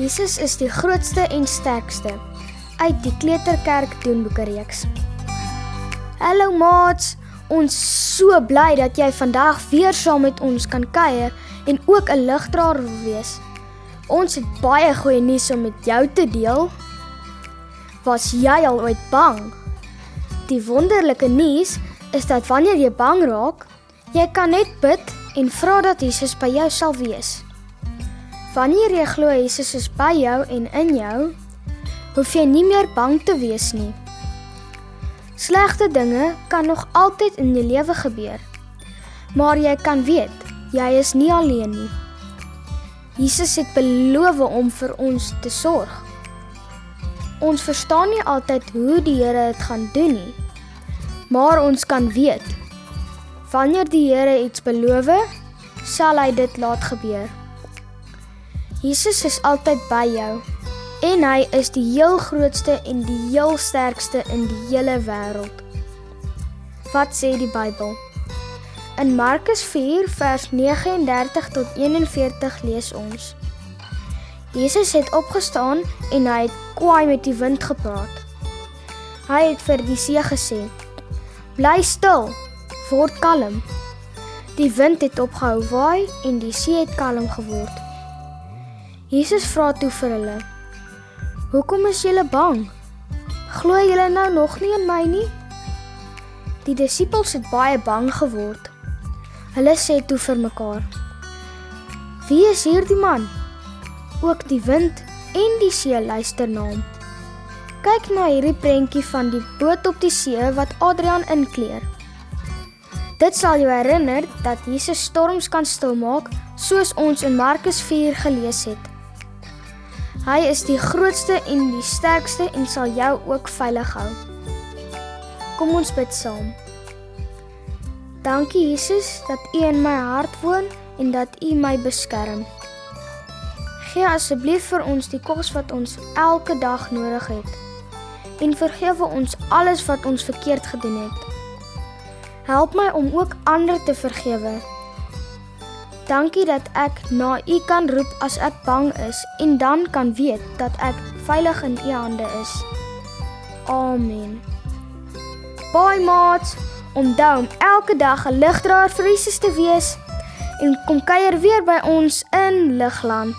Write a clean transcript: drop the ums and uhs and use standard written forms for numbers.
Jesus is die grootste en sterkste uit die Kleuterkerk Doenboekereeks. Hallo maats, ons so bly dat jy vandag weer saam met ons kan kuier en ook 'n ligdraer wil wees. Ons het baie goeie nuus om met jou te deel. Was jy al ooit bang? Die wonderlike nuus is dat wanneer jy bang raak, jy kan net bid en vra dat Jesus by jou sal wees. Wanneer jy glo Jesus is by jou en in jou, hoef jy nie meer bang te wees nie. Slegte dinge kan nog altyd in jou lewe gebeur, maar jy kan weet, jy is nie alleen nie. Jesus het beloof om vir ons te sorg. Ons verstaan nie altyd hoe die Here dit gaan doen nie, maar ons kan weet, wanneer die Here iets beloof, sal hy dit laat gebeur. Jesus is altyd by jou, en hy is die heel grootste en die heel sterkste in die hele wêreld. Wat sê die Bybel? In Markus 4 vers 39 tot 41 lees ons: Jesus het opgestaan en hy het kwaai met die wind gepraat. Hy het vir die see gesê: bly stil, word kalm. Die wind het opgehou waai en die see het kalm geword. Jesus vra toe vir hulle: hoekom is julle bang? Glo julle nou nog nie in my nie? Die disippels het baie bang geword. Hulle sê toe vir mekaar: wie is hierdie man? Ook die wind en die see luister na hom. Kyk na hierdie prentjie van die boot op die see wat Adrian inkleer. Dit sal jou herinner dat Jesus storms kan stilmaak, soos ons in Markus 4 gelees het. Hy is die grootste en die sterkste en sal jou ook veilig hou. Kom ons bid saam. Dankie Jesus dat U in my hart woon en dat U my beskerm. Gee asseblief vir ons die kos wat ons elke dag nodig het. En vergewe ons alles wat ons verkeerd gedoen het. Help my om ook ander te vergewe. Dankie dat ek na U kan roep as ek bang is en dan kan weet dat ek veilig in U hande is. Amen. Bye maats, onthou om elke dag 'n ligdraer vir Jesus te wees en kom kuier weer by ons in Ligland.